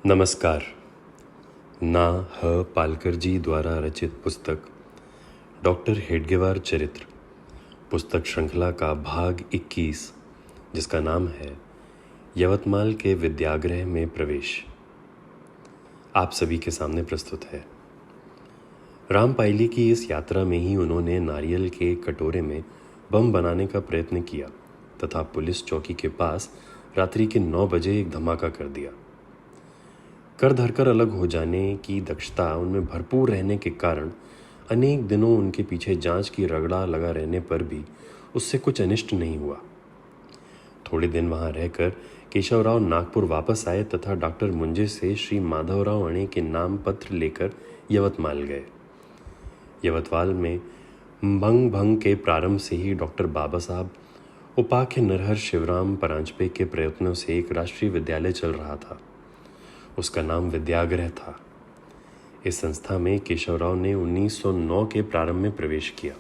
नमस्कार। ना. ह. पालकर जी द्वारा रचित पुस्तक डॉक्टर हेडगेवार चरित्र पुस्तक श्रृंखला का भाग 21, जिसका नाम है यवतमाल के विद्यागृह में प्रवेश, आप सभी के सामने प्रस्तुत है। रामपायली की इस यात्रा में ही उन्होंने नारियल के कटोरे में बम बनाने का प्रयत्न किया तथा पुलिस चौकी के पास रात्रि के 9 बजे एक धमाका कर दिया। कर धरकर अलग हो जाने की दक्षता उनमें भरपूर रहने के कारण अनेक दिनों उनके पीछे जांच की रगड़ा लगा रहने पर भी उससे कुछ अनिष्ट नहीं हुआ। थोड़े दिन वहां रहकर केशवराव नागपुर वापस आए तथा डॉक्टर मुंजे से श्री माधवराव अणे के नाम पत्र लेकर यवतमाल गए। यवतमाल में भंग भंग के प्रारंभ से ही डॉक्टर बाबा साहब उपाख्य नरहर शिवराम परांजपे के प्रयत्नों से एक राष्ट्रीय विद्यालय चल रहा था। उसका नाम विद्यागृह था। इस संस्था में केशवराव ने 1909 के प्रारंभ में प्रवेश किया।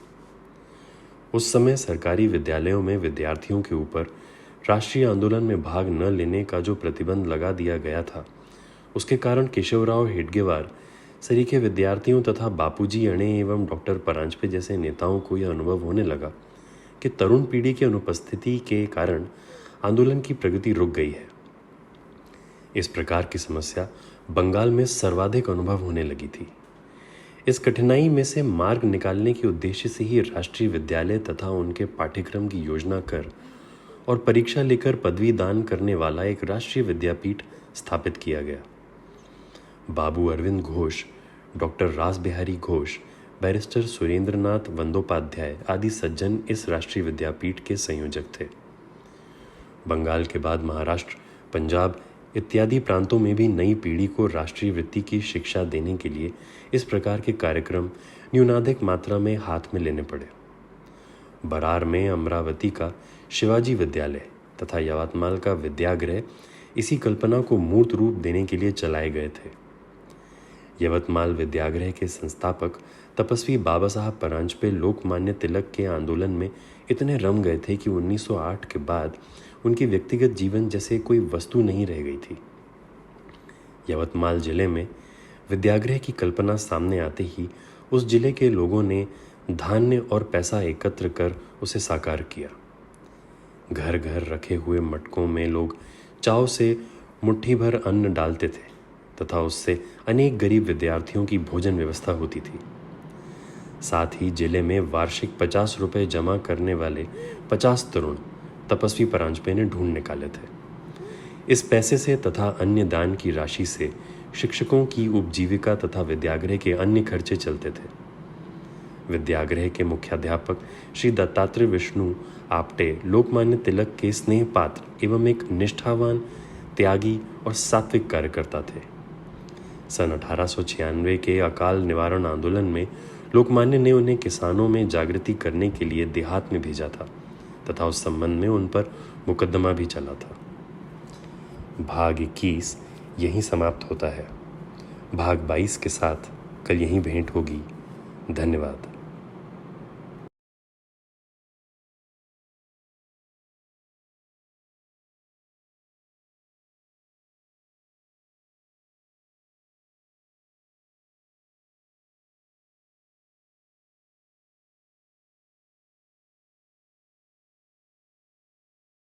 उस समय सरकारी विद्यालयों में विद्यार्थियों के ऊपर राष्ट्रीय आंदोलन में भाग न लेने का जो प्रतिबंध लगा दिया गया था, उसके कारण केशवराव हेडगेवार सरीखे विद्यार्थियों तथा बापूजी अणे एवं डॉक्टर परांजपे जैसे नेताओं को यह अनुभव होने लगा कि तरुण पीढ़ी की अनुपस्थिति के कारण आंदोलन की प्रगति रुक गई है। इस प्रकार की समस्या बंगाल में सर्वाधिक अनुभव होने लगी थी। इस कठिनाई में से मार्ग निकालने के उद्देश्य से ही राष्ट्रीय विद्यालय तथा उनके पाठ्यक्रम की योजना कर और परीक्षा लेकर पदवी दान करने वाला एक राष्ट्रीय विद्यापीठ स्थापित किया गया। बाबू अरविंद घोष, डॉक्टर रास बिहारी घोष, बैरिस्टर सुरेंद्रनाथ बंदोपाध्याय आदि सज्जन इस राष्ट्रीय विद्यापीठ के संयोजक थे। बंगाल के बाद महाराष्ट्र, पंजाब इत्यादि प्रांतों में भी नई पीढ़ी को राष्ट्रीय वृत्ति की शिक्षा देने के लिए इस प्रकार के कार्यक्रम न्यूनाधिक मात्रा में हाथ में लेने पड़े। बरार में अमरावती का शिवाजी विद्यालय तथा यवतमाल का विद्यागृह इसी कल्पना को मूर्त रूप देने के लिए चलाए गए थे। यवतमाल विद्यागृह के संस्थापक तपस्वी बाबा साहब परांजपे लोकमान्य तिलक के आंदोलन में इतने रम गए थे कि 1908 के बाद उनकी व्यक्तिगत जीवन जैसे कोई वस्तु नहीं रह गई थी। यवतमाल जिले में विद्यागृह की कल्पना सामने आते ही उस जिले के लोगों ने धान्य और पैसा एकत्र कर उसे साकार किया। घर घर रखे हुए मटकों में लोग चाव से मुट्ठी भर अन्न डालते थे तथा उससे अनेक गरीब विद्यार्थियों की भोजन व्यवस्था होती थी। साथ ही जिले में वार्षिक 50 रुपये जमा करने वाले 50 तरुण तपस्वी परांजपे ने ढूंढ निकाले थे। इस पैसे से तथा अन्य दान की राशि से शिक्षकों की उपजीविका तथा विद्यागृह के अन्य खर्चे चलते थे। विद्यागृह के मुख्याध्यापक श्री दत्तात्रेय विष्णु आपटे लोकमान्य तिलक के स्नेह पात्र एवं एक निष्ठावान, त्यागी और सात्विक कार्यकर्ता थे। सन 1896 के अकाल निवारण आंदोलन में लोकमान्य ने उन्हें किसानों में जागृति करने के लिए देहात में भेजा था तथा उस संबंध में उन पर मुकदमा भी चला था। भाग 21 यहीं समाप्त होता है। भाग 22 के साथ कल यहीं भेंट होगी। धन्यवाद।